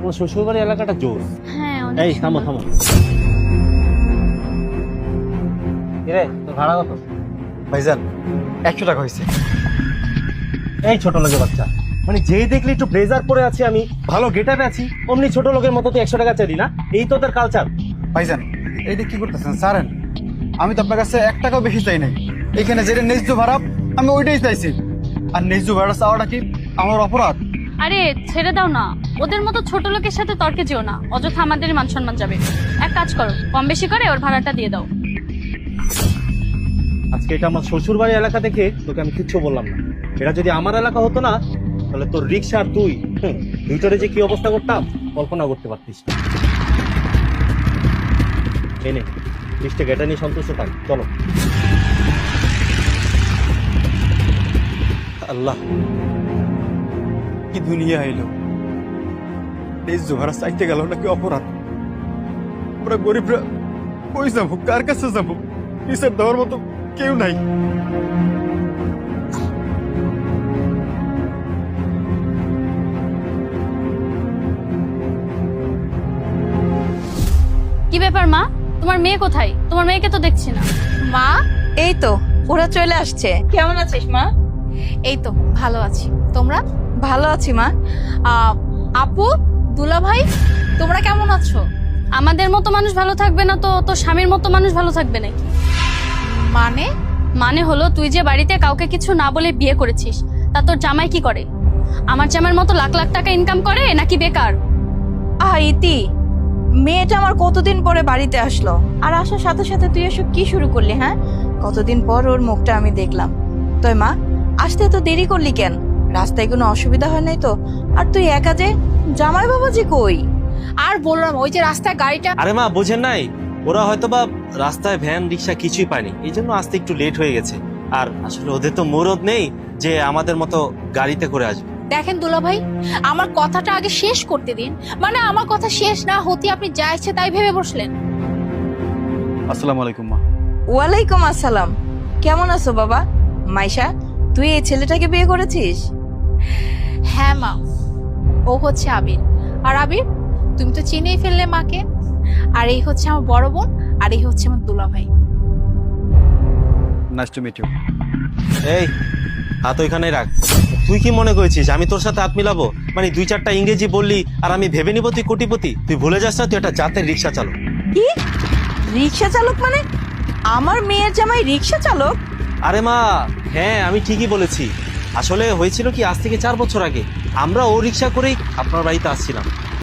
তোমার শ্বশুরবাড়ি এলাকাটা জোর। হ্যাঁ এই থামো থামো। কিরে তোর ভাড়া কত? ভাইজান 100 টাকা হয়েছে। এই ছোট লোকের বাচ্চা, মানে যেই দেখলি একটু ব্লেজার পরে আছি আমি, ভালো গেটআপে আছি, অমনি ছোট লোকের মতো তুই 100 টাকা চাইলি না? এই তো তোর কালচার। ভাইজান এইটা কি করতেছেন ছাড়েন, আমি তো আপনার কাছে 1 টাকাও বেশি চাই নাই। এখানে যেটা ন্যায্য ভাড়া আমি ওইটাই চাইছি, আর ন্যায্য ভাড়া চাওয়াটা কি আমার অপরাধ? আরে ছেড়ে দাও না, ওদের মতো ছোট লোকের সাথে তর্কে যেও না, অযথা আমাদের মান সম্মান যাবে। এক কাজ করো, কম বেশি করে ওর ভাড়াটা দিয়ে দাও। আজকে এটা আমার শ্বশুরবাড়ি এলাকা দেখে তোকে আমি কিচ্ছু বললাম না। এটা যদি আমার এলাকা হতো না, তাহলে তোর রিক্সা আর তুই দুইটারে যে কি অবস্থা করতাম কল্পনা করতে পারতিস না। এনে লিস্টে গেটা নিয়ে সন্তুষ্ট থাক, চলো। আল্লাহ, কি দুনিয়া এলো! ন্যায্য ভাড়া চাইতে গেল নাকি অপরাধ? আমরা গরিবরা কই যাবো, কার কাছে যাবো? বিচার দেওয়ার মতো কেউ নাই। কি ব্যাপার মা, তোমার মেয়ে কোথায়? তোমার মেয়েকে তো দেখছি না। মা, এই তো ওরা চলে আসছে। কেমন আছিস মা? এই তো ভালো আছি, তোমরা? ভালো আছি মা। আপু, দুলা ভাই, তোমরা কেমন আছো? আমাদের মতো মানুষ ভালো থাকবে না তো তোর স্বামীর মতো মানুষ ভালো থাকবে নাকি? মানে? মানে হলো তুই যে বাড়িতে কাউকে কিছু না বলে বিয়ে করেছিস, তা তোর জামাই কি করে? আমার জামাইয়ের মতো লাখ লাখ টাকা ইনকাম করে নাকি বেকার? ইতি, মেয়েটা আমার কতদিন পরে বাড়িতে আসলো, আর আসার সাথে সাথে তুই এসব কি শুরু করলি? হ্যাঁ, কতদিন পর ওর মুখটা আমি দেখলাম। তুই মা, আসতে তো দেরি করলি কেন? রাস্তায় কোনো অসুবিধা হয় নাই তো? আর তুই একা যে, জামাই বাবাজি কই? আর বললাম, ওই যে রাস্তায় গাড়িটা। আরে মা বোঝেন নাই, ওরা হয়তো বা রাস্তায় ভ্যান রিক্সা কিছুই পায়নি, এই জন্য আসতে একটু লেট হয়ে গেছে। আর আসলে ওদের তো মুরদ নেই যে আমাদের মতো গাড়িতে করে আসবে। দেখেন দুলা ভাই, আমার কথাটা আগে শেষ করতে দিন। মানে আমার কথা শেষ না হতে আপনি যা ইচ্ছে তাই ভেবে বসলেন। আসসালামু আলাইকুম মা। ওয়ালাইকুম আসসালাম। কেমন আছো বাবা? মাইশা, তুই এই ছেলেটাকে বিয়ে করেছিস? হ্যাঁ মা, ও হচ্ছে আবির। আর আবির, তুমি তো চিনেই ফেললে মাকে। আর এই হচ্ছে আমার বড় বোন, আর এই হচ্ছে আমার দুলা ভাই। Nice to meet you. এই হাত ওইখানে রাখ। তুই কি মনে করেছিস আমি তোর সাথে হাত মিলাবো? মানে 2-4টা ইংরেজি বললি আর আমি ভেবে নিব তুই কোটিপতি? তুই ভুলে যাস না তুই একটা জাতের রিক্সা চালক। কি রিক্সা চালক? মানে আমার মেয়ের জামাই রিক্সা চালক? আরে মা, হ্যাঁ আমি ঠিকই বলেছি। আসলে হয়েছিল কি, আজ থেকে 4 বছর আগে আমরা ও রিক্সা করেই আপনার বাড়িতে আসছিলাম।